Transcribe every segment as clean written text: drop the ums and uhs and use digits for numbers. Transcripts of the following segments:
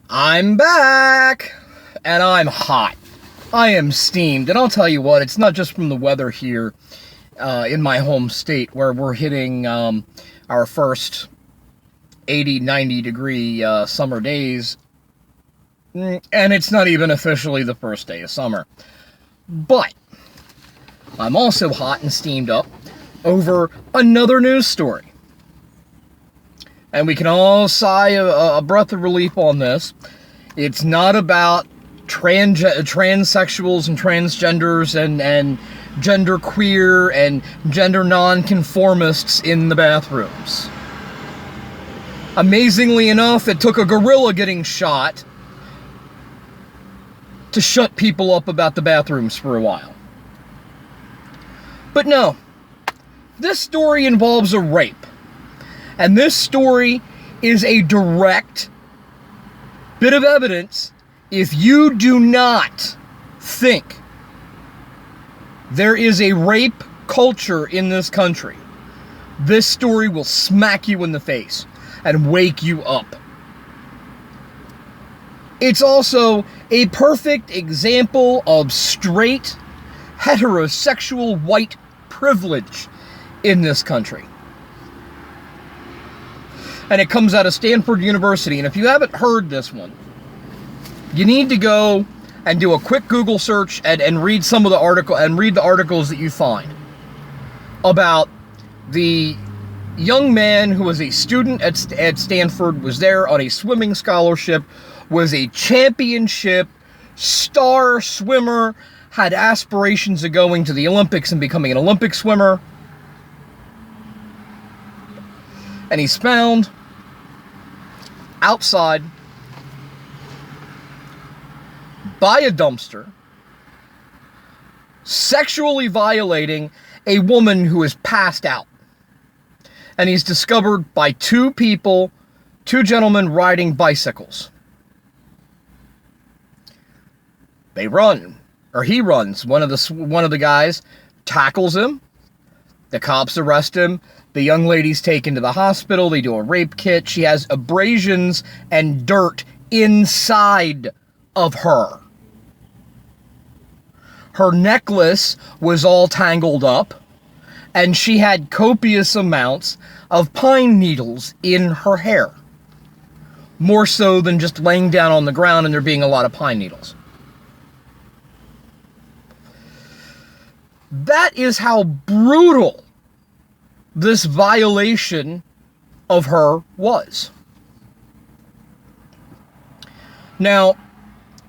I'm back, and I'm hot. I am steamed, and I'll tell you what, it's not just from the weather here in my home state, where we're hitting our first 80, 90 degree summer days, and it's not even officially the first day of summer. But I'm also hot and steamed up over another news story. And we can all sigh a breath of relief on this. It's not about transsexuals and transgenders and genderqueer and gender nonconformists in the bathrooms. Amazingly enough, it took a gorilla getting shot to shut people up about the bathrooms for a while. But no, this story involves a rape. And this story is a direct bit of evidence. If you do not think there is a rape culture in this country, this story will smack you in the face and wake you up. It's also a perfect example of straight, heterosexual white privilege in this country. And it comes out of Stanford University. And if you haven't heard this one, you need to go and do a quick Google search and read some of the article and read the articles that you find about the young man who was a student at Stanford, was there on a swimming scholarship, was a championship star swimmer, had aspirations of going to the Olympics and becoming an Olympic swimmer. And he's found outside by a dumpster, sexually violating a woman who is passed out. And he's discovered by two gentlemen riding bicycles. They run, or he runs. One of the guys tackles him. The cops arrest him. The young lady's taken to the hospital. They do a rape kit. She has abrasions and dirt inside of her. Her necklace was all tangled up, and she had copious amounts of pine needles in her hair. More so than just laying down on the ground and there being a lot of pine needles. That is how brutal this violation of her was. Now,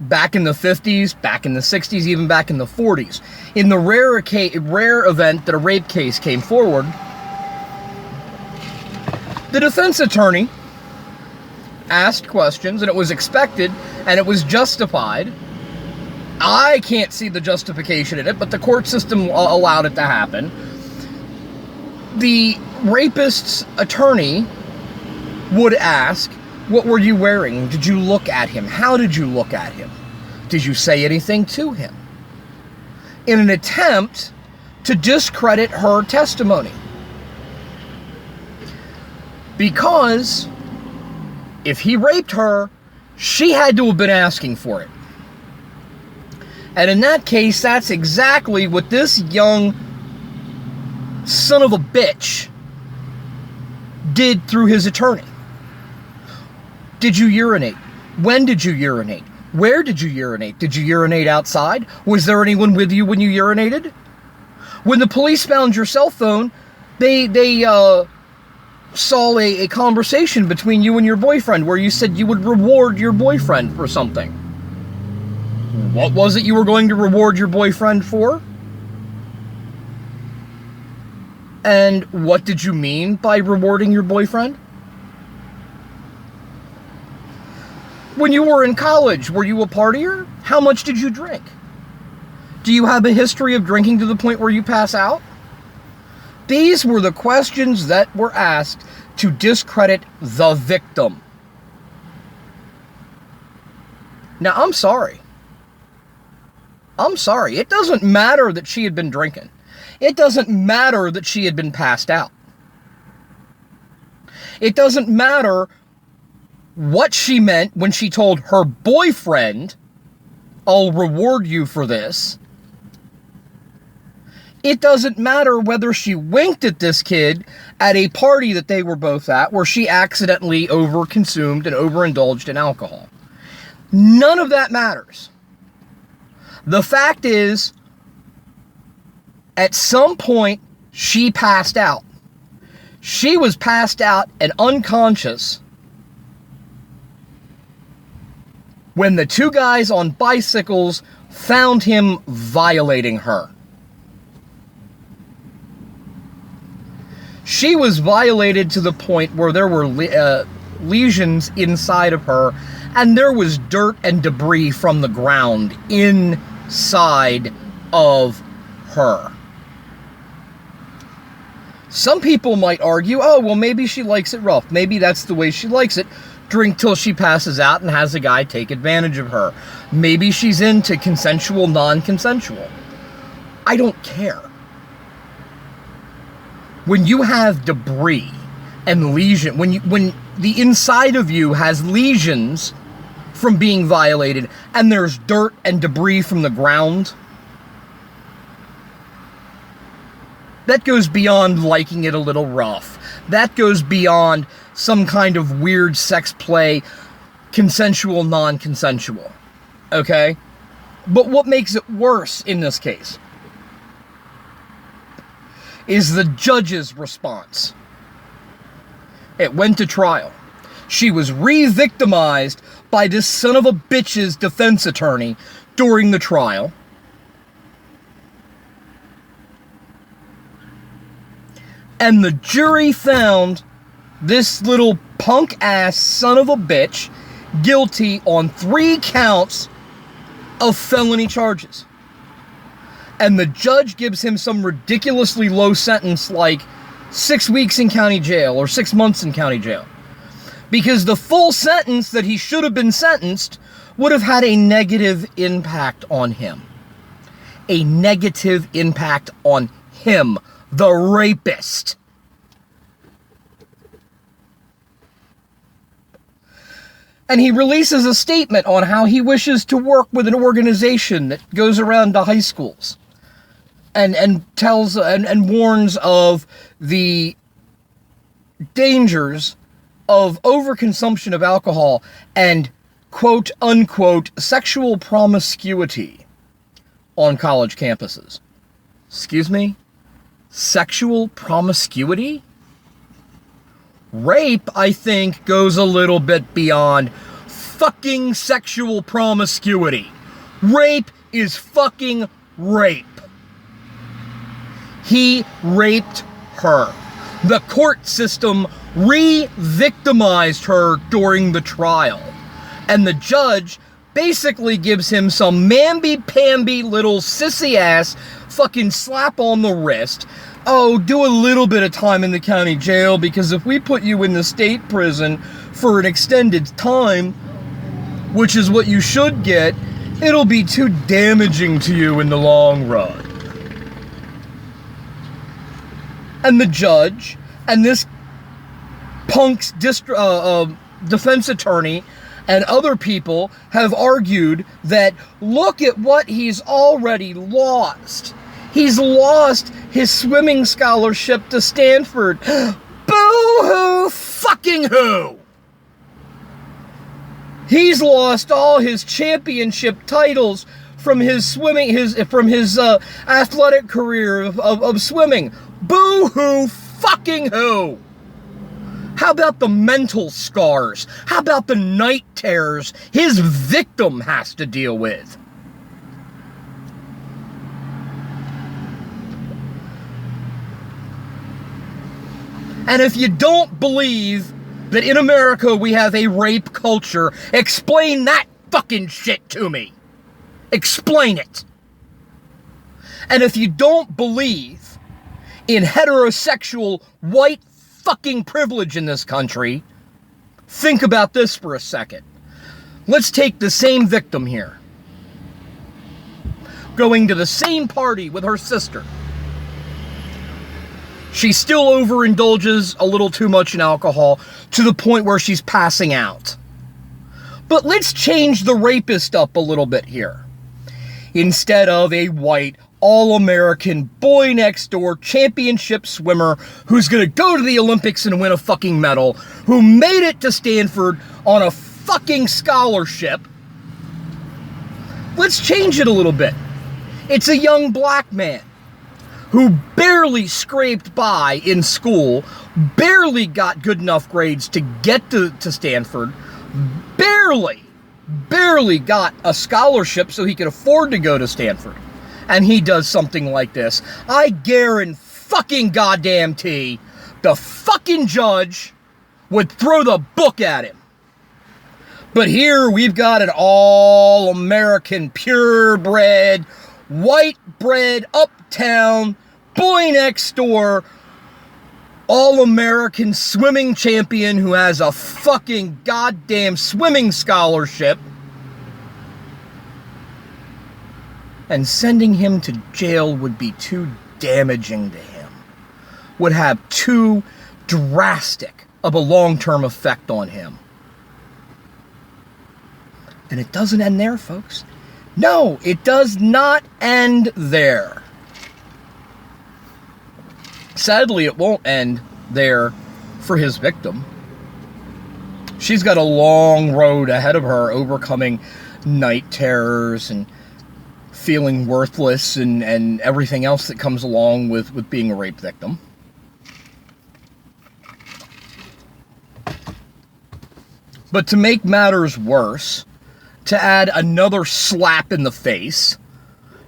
back in the 50s, back in the 60s, even back in the 40s, in the rare event that a rape case came forward, the defense attorney asked questions, and it was expected, and it was justified. I can't see the justification in it, but the court system allowed it to happen. The rapist's attorney would ask, what were you wearing? Did you look at him? How did you look at him? Did you say anything to him? In an attempt to discredit her testimony. Because if he raped her, she had to have been asking for it. And in that case, that's exactly what this young son of a bitch did through his attorney. Did you urinate? When did you urinate? Where did you urinate? Did you urinate outside? Was there anyone with you when you urinated? When the police found your cell phone, they saw a conversation between you and your boyfriend where you said you would reward your boyfriend for something. What was it you were going to reward your boyfriend for? And what did you mean by rewarding your boyfriend? When you were in college, were you a partier? How much did you drink? Do you have a history of drinking to the point where you pass out? These were the questions that were asked to discredit the victim. Now, I'm sorry. It doesn't matter that she had been drinking. It doesn't matter that she had been passed out. It doesn't matter what she meant when she told her boyfriend, "I'll reward you for this." It doesn't matter whether she winked at this kid at a party that they were both at where she accidentally overconsumed and overindulged in alcohol. None of that matters. The fact is, at some point, she passed out. She was passed out and unconscious when the two guys on bicycles found him violating her. She was violated to the point where there were lesions inside of her, and there was dirt and debris from the ground inside of her. Some people might argue, oh, well, maybe she likes it rough. Maybe that's the way she likes it. Drink till she passes out and has a guy take advantage of her. Maybe she's into consensual, non-consensual. I don't care. When you have debris and lesion, when the inside of you has lesions from being violated and there's dirt and debris from the ground, that goes beyond liking it a little rough. That goes beyond some kind of weird sex play, consensual, non-consensual. Okay? But what makes it worse in this case is the judge's response. It went to trial. She was re-victimized by this son of a bitch's defense attorney during the trial. And the jury found this little punk-ass son of a bitch guilty on 3 counts of felony charges. And the judge gives him some ridiculously low sentence like 6 weeks in county jail or 6 months in county jail. Because the full sentence that he should have been sentenced would have had a negative impact on him. A negative impact on him, the rapist. And he releases a statement on how he wishes to work with an organization that goes around to high schools and tells and warns of the dangers of overconsumption of alcohol and quote unquote sexual promiscuity on college campuses. Excuse me? Sexual promiscuity? Rape, I think, goes a little bit beyond fucking sexual promiscuity. Rape is fucking rape. He raped her. The court system re-victimized her during the trial. And the judge basically gives him some mamby-pamby little sissy-ass fucking slap on the wrist. Oh, do a little bit of time in the county jail, because if we put you in the state prison for an extended time, which is what you should get, it'll be too damaging to you in the long run. And the judge and this punk's defense attorney and other people have argued that look at what he's already lost. He's lost his swimming scholarship to Stanford. Boo-hoo fucking who! He's lost all his championship titles from his swimming, his athletic career of swimming. Boo-hoo fucking who! How about the mental scars? How about the night terrors his victim has to deal with? And if you don't believe that in America we have a rape culture, explain that fucking shit to me. Explain it. And if you don't believe in heterosexual white fucking privilege in this country, think about this for a second. Let's take the same victim here, going to the same party with her sister. She still overindulges a little too much in alcohol to the point where she's passing out. But let's change the rapist up a little bit here. Instead of a white, all-American, boy-next-door championship swimmer who's going to go to the Olympics and win a fucking medal, who made it to Stanford on a fucking scholarship, let's change it a little bit. It's a young black man who barely scraped by in school, barely got good enough grades to get to Stanford, barely got a scholarship so he could afford to go to Stanford. And he does something like this. I guarantee fucking goddamn the fucking judge would throw the book at him. But here we've got an all-American, purebred, white bread, uptown, boy next door, all-American swimming champion who has a fucking goddamn swimming scholarship. And sending him to jail would be too damaging to him. Would have too drastic of a long-term effect on him. And it doesn't end there, folks. No, it does not end there. Sadly, it won't end there for his victim. She's got a long road ahead of her, overcoming night terrors and feeling worthless and everything else that comes along with being a rape victim. But to make matters worse, to add another slap in the face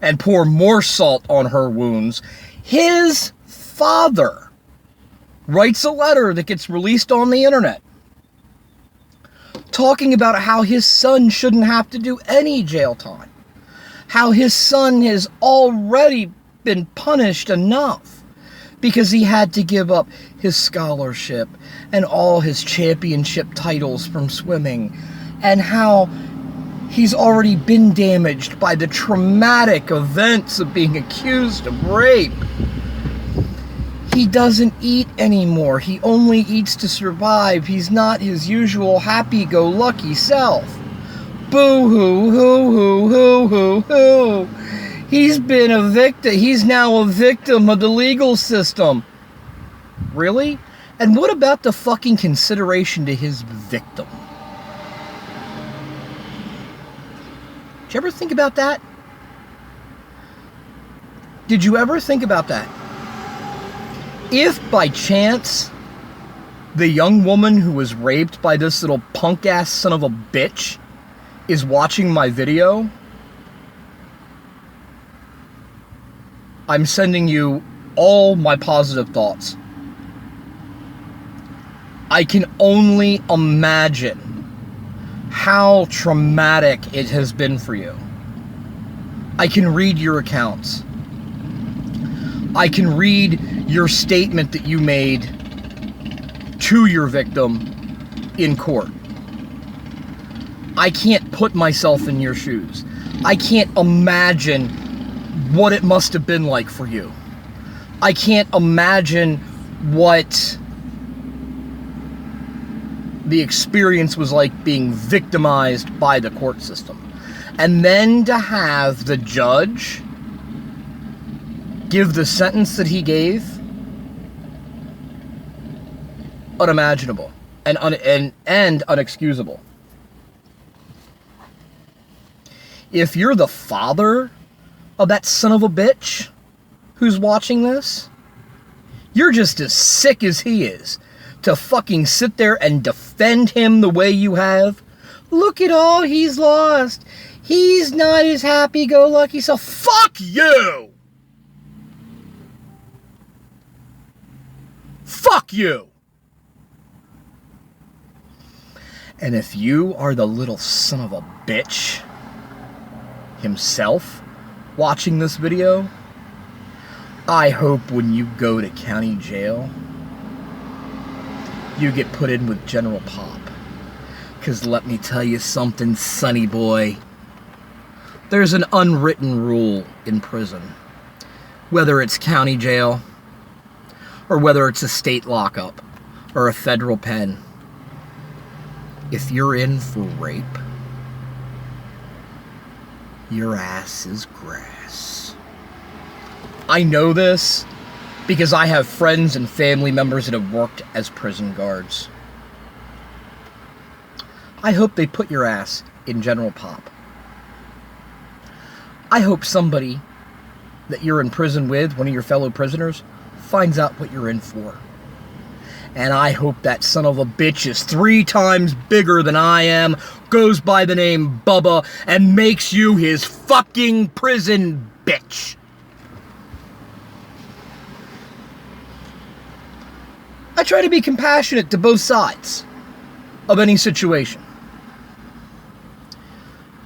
and pour more salt on her wounds, his father writes a letter that gets released on the internet talking about how his son shouldn't have to do any jail time. How his son has already been punished enough because he had to give up his scholarship and all his championship titles from swimming, and how he's already been damaged by the traumatic events of being accused of rape. He doesn't eat anymore. He only eats to survive. He's not his usual happy-go-lucky self. Boo-hoo, hoo, hoo, hoo, hoo, hoo. He's been a victim. He's now a victim of the legal system. Really? And what about the fucking consideration to his victim? Did you ever think about that? Did you ever think about that? If by chance the young woman who was raped by this little punk-ass son of a bitch is watching my video, I'm sending you all my positive thoughts. I can only imagine how traumatic it has been for you. I can read your accounts. I can read your statement that you made to your victim in court. I can't put myself in your shoes. I can't imagine what it must have been like for you. I can't imagine what the experience was like being victimized by the court system. And then to have the judge give the sentence that he gave, unimaginable and unexcusable. If you're the father of that son of a bitch who's watching this, you're just as sick as he is to fucking sit there and defend him the way you have. Look at all he's lost. He's not his happy-go-lucky self. Fuck you! Fuck you! And if you are the little son of a bitch himself watching this video, I hope when you go to county jail, you get put in with General Pop. Because let me tell you something, sonny boy. There's an unwritten rule in prison. Whether it's county jail, or whether it's a state lockup, or a federal pen. If you're in for rape, your ass is grass. I know this because I have friends and family members that have worked as prison guards. I hope they put your ass in General Pop. I hope somebody that you're in prison with, one of your fellow prisoners, finds out what you're in for. And I hope that son of a bitch is 3 times bigger than I am, goes by the name Bubba, and makes you his fucking prison bitch. I try to be compassionate to both sides of any situation.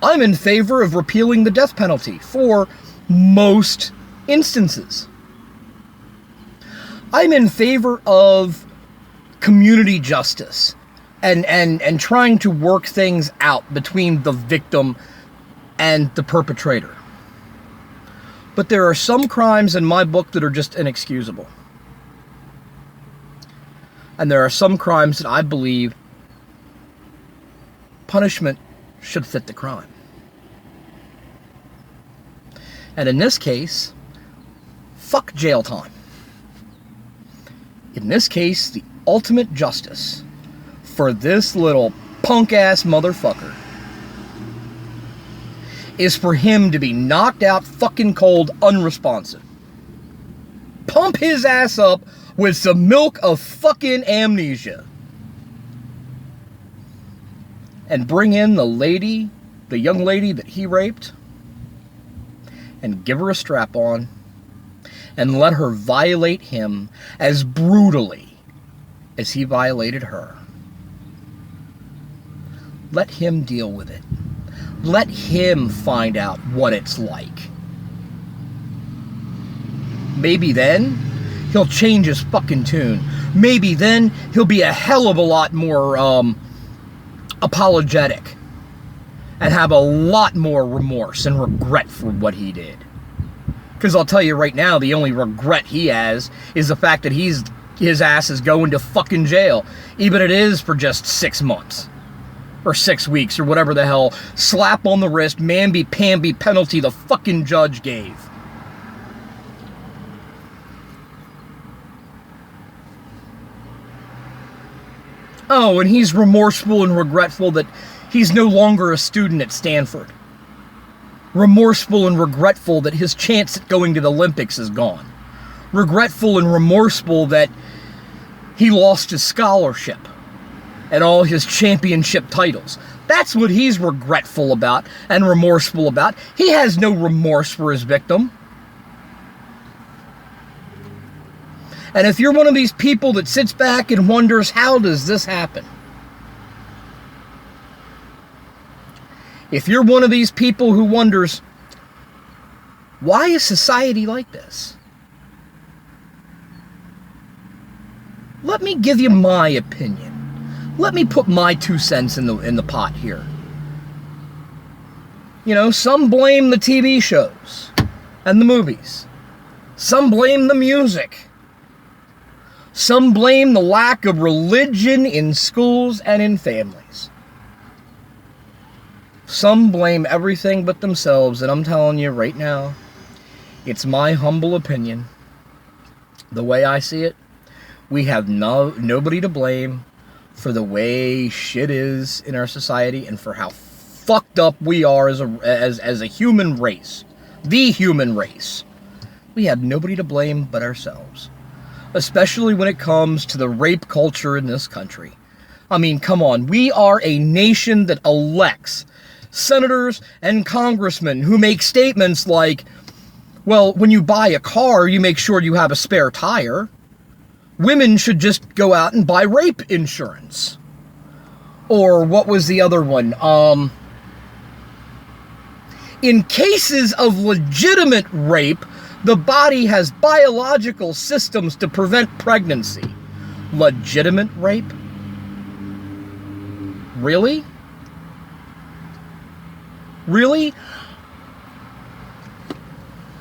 I'm in favor of repealing the death penalty for most instances. I'm in favor of community justice and trying to work things out between the victim and the perpetrator. But there are some crimes in my book that are just inexcusable. And there are some crimes that I believe punishment should fit the crime. And in this case, fuck jail time. In this case, the ultimate justice for this little punk-ass motherfucker is for him to be knocked out fucking cold, unresponsive. Pump his ass up with some milk of fucking amnesia. And bring in the young lady that he raped, and give her a strap on, and let her violate him as brutally as he violated her. Let him deal with it. Let him find out what it's like. Maybe then he'll change his fucking tune. Maybe then he'll be a hell of a lot more apologetic and have a lot more remorse and regret for what he did. Because I'll tell you right now, the only regret he has is the fact that his ass is going to fucking jail, even if it is for just 6 months or 6 weeks or whatever the hell slap on the wrist, mamby-pamby penalty the fucking judge gave. Oh, and he's remorseful and regretful that he's no longer a student at Stanford. Remorseful and regretful that his chance at going to the Olympics is gone. Regretful and remorseful that he lost his scholarship and all his championship titles. That's what he's regretful about and remorseful about. He has no remorse for his victim. And if you're one of these people that sits back and wonders, how does this happen? If you're one of these people who wonders, why is society like this? Let me give you my opinion. Let me put my 2 cents in the pot here. You know, some blame the TV shows and the movies. Some blame the music. Some blame the lack of religion in schools and in families. Some blame everything but themselves, and I'm telling you right now, it's my humble opinion. The way I see it, we have nobody to blame for the way shit is in our society and for how fucked up we are as a human race. The human race. We have nobody to blame but ourselves. Especially when it comes to the rape culture in this country. I mean, come on. We are a nation that elects senators and congressmen who make statements like, well, when you buy a car, you make sure you have a spare tire. Women should just go out and buy rape insurance. Or what was the other one? In cases of legitimate rape, the body has biological systems to prevent pregnancy. Legitimate rape? Really? Really?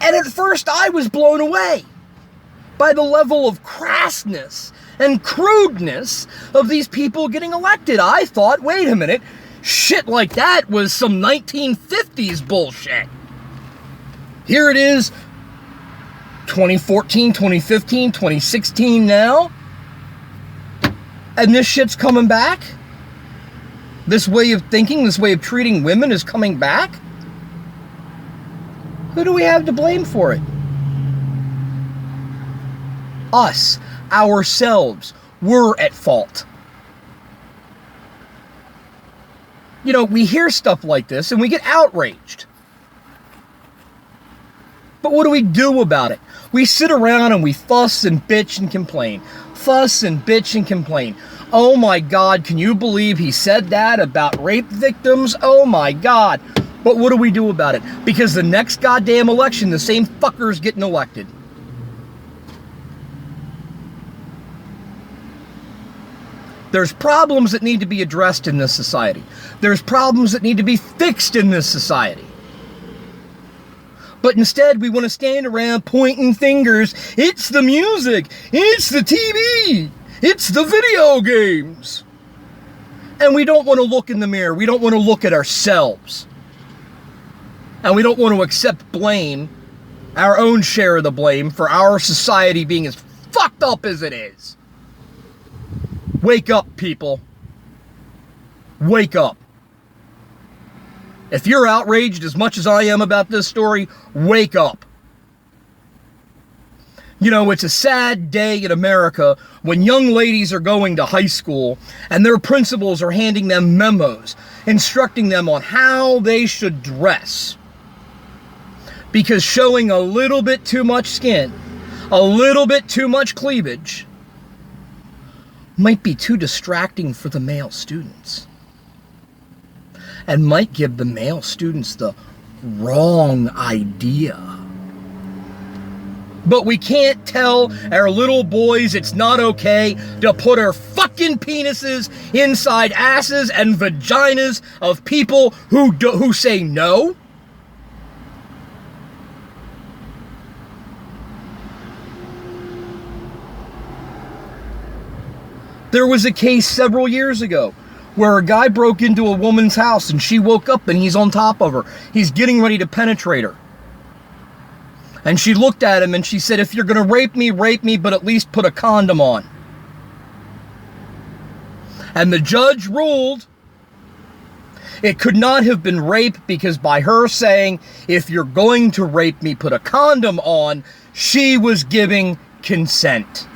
And at first I was blown away by the level of crassness and crudeness of these people getting elected. I thought, wait a minute, Shit like that was some 1950s bullshit. Here it is, 2014, 2015, 2016 now, and this shit's coming back? This way of thinking, this way of treating women is coming back? Who do we have to blame for it? Us, ourselves, we're at fault. You know, we hear stuff like this and we get outraged. But what do we do about it? We sit around and we fuss and bitch and complain. Fuss and bitch and complain. Oh my God, can you believe he said that about rape victims? Oh my God. But what do we do about it? Because the next goddamn election, the same fucker's getting elected. There's problems that need to be addressed in this society. There's problems that need to be fixed in this society. But instead, we want to stand around pointing fingers. It's the music. It's the TV. It's the video games. And we don't want to look in the mirror. We don't want to look at ourselves. And we don't want to accept blame, our own share of the blame, for our society being as fucked up as it is. Wake up, people. Wake up. If you're outraged as much as I am about this story, wake up. You know, it's a sad day in America when young ladies are going to high school and their principals are handing them memos instructing them on how they should dress. Because showing a little bit too much skin, a little bit too much cleavage, might be too distracting for the male students. And might give the male students the wrong idea. But we can't tell our little boys it's not okay to put our fucking penises inside asses and vaginas of people who say no. There was a case several years ago where a guy broke into a woman's house and she woke up and he's on top of her. He's getting ready to penetrate her. And she looked at him and she said, if you're going to rape me, but at least put a condom on. And the judge ruled it could not have been rape because by her saying, if you're going to rape me, put a condom on, she was giving consent.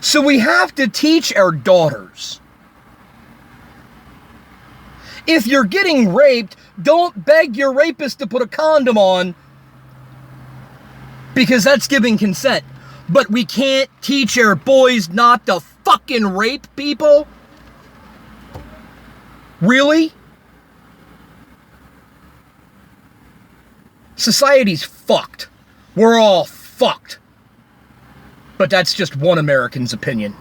So we have to teach our daughters. If you're getting raped, don't beg your rapist to put a condom on because that's giving consent. But we can't teach our boys not to fucking rape people? Really? Society's fucked. We're all fucked. But that's just one American's opinion.